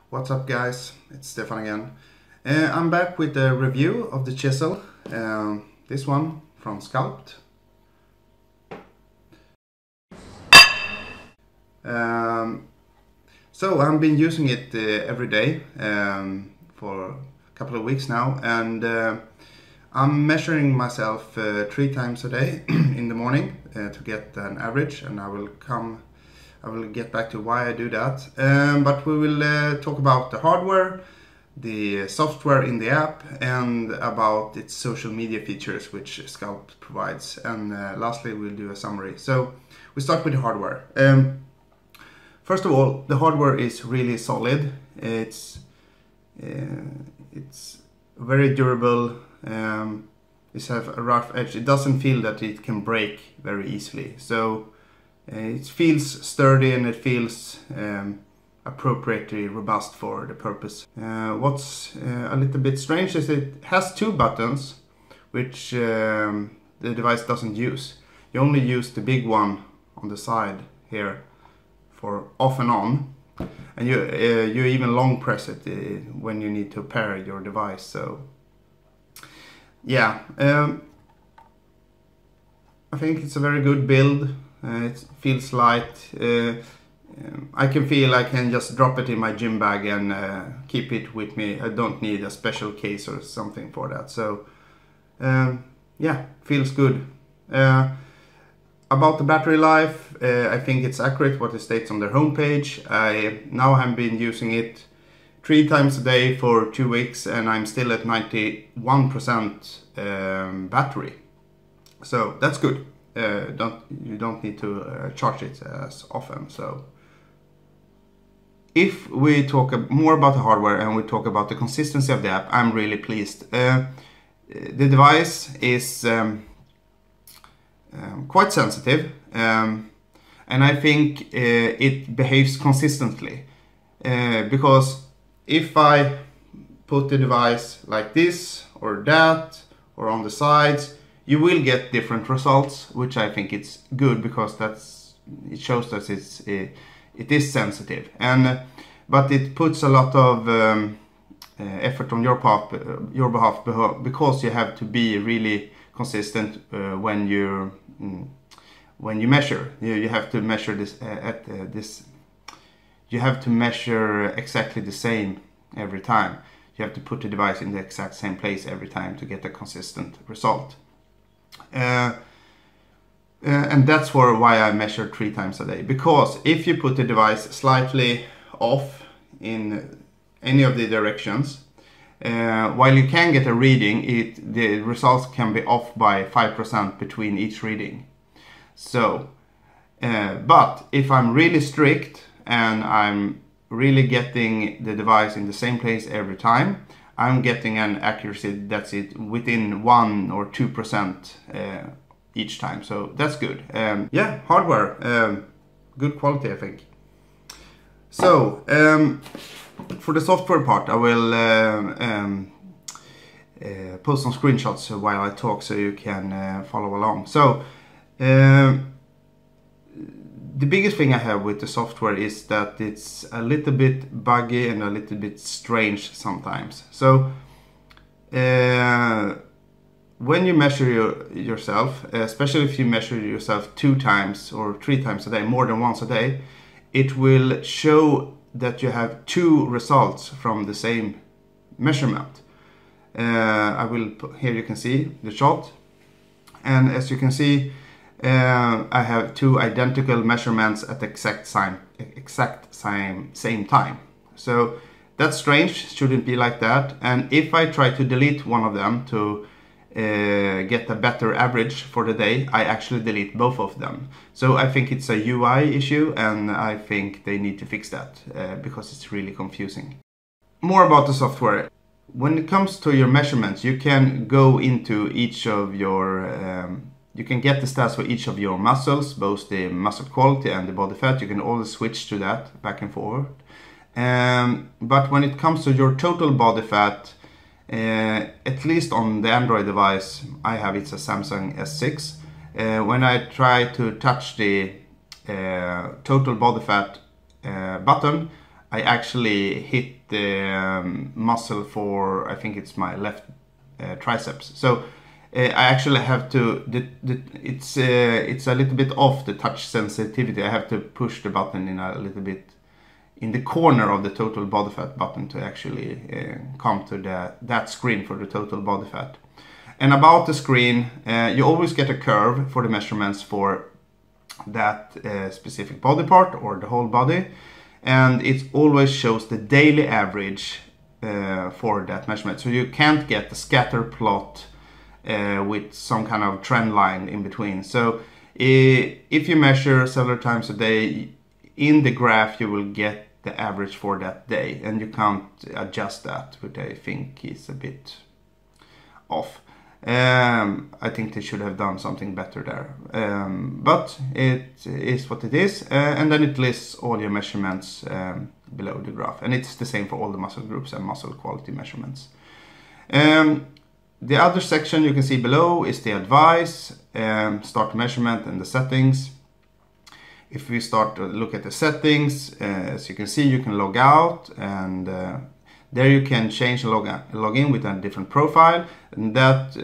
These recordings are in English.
What's up guys, it's Stefan again. I'm back with a review of the chisel, this one from Skulpt. So I've been using it every day for a couple of weeks now, and I'm measuring myself 3 times a day in the morning to get an average, and I will get back to why I do that. But we will talk about the hardware, the software in the app, and about its social media features which Skulpt provides. And lastly, we'll do a summary. So we start with the hardware. First of all, the hardware is really solid. It's very durable. It has a rough edge. It doesn't feel that it can break very easily. So it feels sturdy and it feels appropriately robust for the purpose. What's a little bit strange is it has 2 buttons, which the device doesn't use. You only use the big one on the side here for off and on, and you even long press it when you need to pair your device. So yeah, I think it's a very good build. It feels light. I can feel I can just drop it in my gym bag and keep it with me. I don't need a special case or something for that. So yeah, feels good. About the battery life, I think it's accurate what it states on their homepage. I now have been using it 3 times a day for 2 weeks, and I'm still at 91% battery. So that's good. You don't need to charge it as often. So if we talk more about the hardware and we talk about the consistency of the app, I'm really pleased. The device is quite sensitive, and I think it behaves consistently, because if I put the device like this or that or on the sides, you will get different results, which I think it's good, because it shows that it is sensitive, and but it puts a lot of effort on your behalf, because you have to be really consistent when you measure. You have to measure this You have to measure exactly the same every time. You have to put the device in the exact same place every time to get a consistent result. And that's why I measure 3 times a day, because if you put the device slightly off in any of the directions, while you can get a reading, the results can be off by 5% between each reading. So but if I'm really strict and I'm really getting the device in the same place every time, I'm getting an accuracy that's within 1 or 2% each time. So that's good. Yeah, hardware, good quality, I think. So for the software part, I will post some screenshots while I talk so you can follow along. So the biggest thing I have with the software is that it's a little bit buggy and a little bit strange sometimes. So when you measure yourself, especially if you measure yourself 2 times or 3 times a day, more than once a day, it will show that you have 2 results from the same measurement. Here you can see the shot, and as you can see, I have 2 identical measurements at the exact same time. So that's strange, shouldn't be like that. And if I try to delete one of them to get a better average for the day, I actually delete both of them. So I think it's a UI issue, and I think they need to fix that because it's really confusing. More about the software. When it comes to your measurements, you can go into each of your you can get the stats for each of your muscles, both the muscle quality and the body fat. You can always switch to that back and forward. But when it comes to your total body fat, at least on the Android device I have, it's a Samsung S6. When I try to touch the total body fat button, I actually hit the muscle for, I think it's my left triceps. So I actually have to, it's a little bit off the touch sensitivity. I have to push the button in a little bit in the corner of the total body fat button to actually come to that screen for the total body fat. And about the screen, you always get a curve for the measurements for that specific body part or the whole body, and it always shows the daily average for that measurement. So you can't get the scatter plot with some kind of trend line in between. So if you measure several times a day, in the graph you will get the average for that day, and you can't adjust that, which I think is a bit off. I think they should have done something better there, but it is what it is, and then it lists all your measurements below the graph, and it's the same for all the muscle groups and muscle quality measurements. The other section you can see below is the advice, start measurement, and the settings. If we start to look at the settings, as you can see, you can log out, and there you can change and log in with a different profile, and that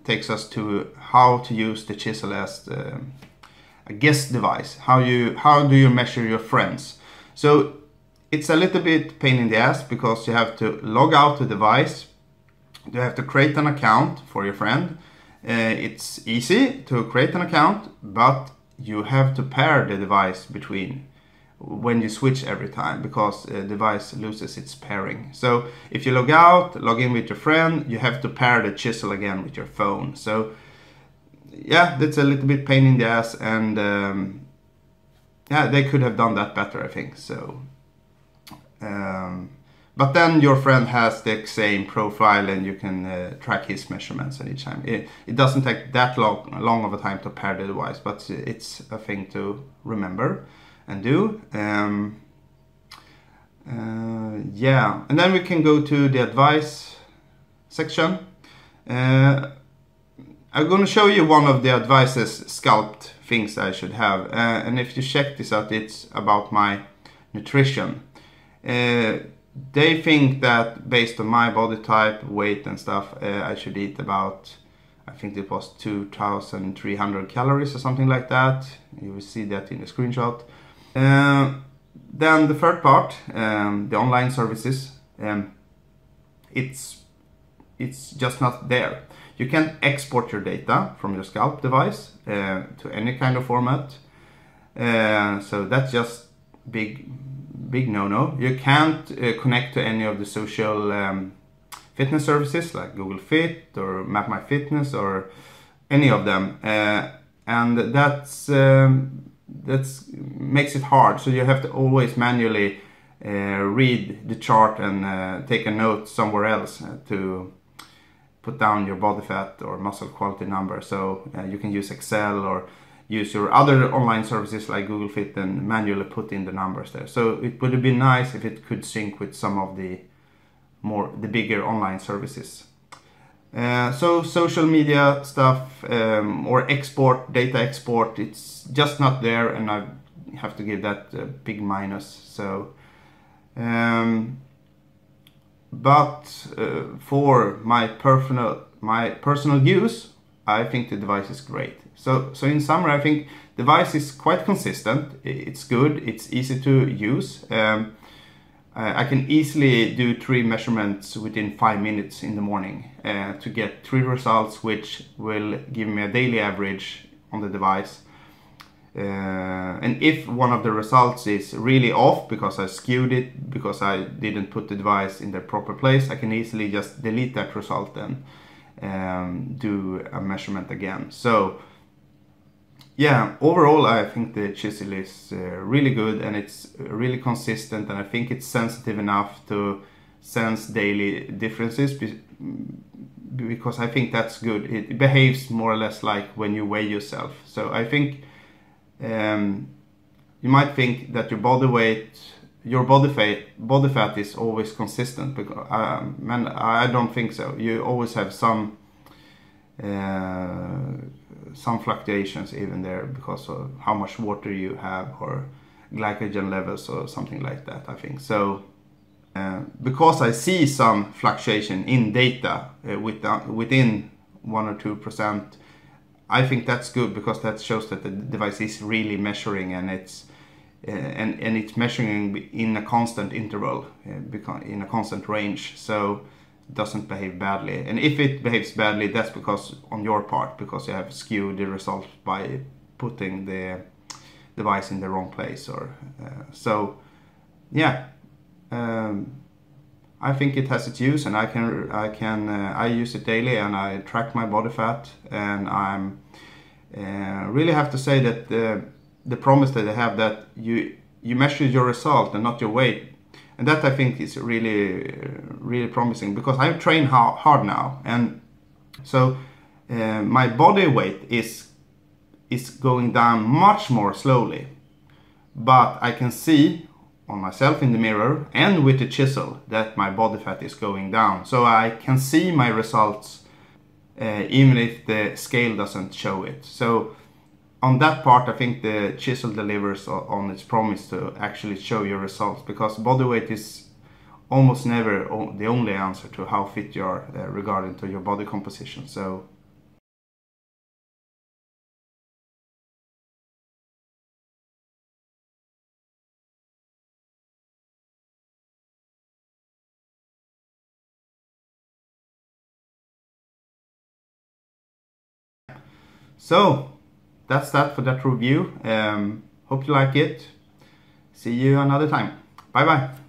takes us to how to use the chisel as a guest device. How do you measure your friends? So it's a little bit pain in the ass, because you have to log out the device, you have to create an account for your friend. It's easy to create an account, but you have to pair the device between when you switch every time, because the device loses its pairing. So if you log out, log in with your friend, you have to pair the chisel again with your phone. So yeah, that's a little bit pain in the ass, and yeah, they could have done that better, I think. So but then your friend has the same profile, and you can track his measurements at each time. It doesn't take that long of a time to pair the device, but it's a thing to remember and do. Yeah, and then we can go to the advice section. I'm going to show you one of the advice's Skulpt things I should have, and if you check this out, it's about my nutrition. They think that based on my body type, weight and stuff, I should eat about, I think it was 2,300 calories or something like that. You will see that in the screenshot. Then the third part, the online services, it's just not there. You can't export your data from your Skulpt device to any kind of format. So that's just big no-no. You can't connect to any of the social fitness services like Google Fit or MapMyFitness or any of them, and that's makes it hard. So you have to always manually read the chart and take a note somewhere else to put down your body fat or muscle quality number. So you can use Excel or use your other online services like Google Fit and manually put in the numbers there. So it would have been nice if it could sync with some of the bigger online services. So social media stuff or data export, it's just not there, and I have to give that a big minus. So but for my personal use, I think the device is great. So in summary, I think the device is quite consistent. It's good. It's easy to use. I can easily do 3 measurements within 5 minutes in the morning to get 3 results, which will give me a daily average on the device. And if one of the results is really off because I skewed it, because I didn't put the device in the proper place, I can easily just delete that result and do a measurement again. So yeah, overall I think the chisel is really good, and it's really consistent, and I think it's sensitive enough to sense daily differences, because I think that's good. It behaves more or less like when you weigh yourself. So I think you might think that your body weight, your body fat is always consistent, because I don't think so. You always have some fluctuations even there, because of how much water you have or glycogen levels or something like that, I think. So because I see some fluctuation in data within 1 or 2%, I think that's good, because that shows that the device is really measuring, and it's measuring in a constant interval, in a constant range, so it doesn't behave badly. And if it behaves badly, that's because on your part, because you have skewed the results by putting the device in the wrong place, or so yeah. I think it has its use, and I use it daily, and I track my body fat, and I'm really have to say that the promise that they have, that you measure your result and not your weight, and that I think is really promising, because I train hard now, and so my body weight is going down much more slowly, but I can see on myself in the mirror and with the chisel that my body fat is going down, so I can see my results even if the scale doesn't show it. So on that part, I think the chisel delivers on its promise to actually show your results, because body weight is almost never the only answer to how fit you are regarding to your body composition. So that's that for that review. Hope you like it. See you another time. Bye bye.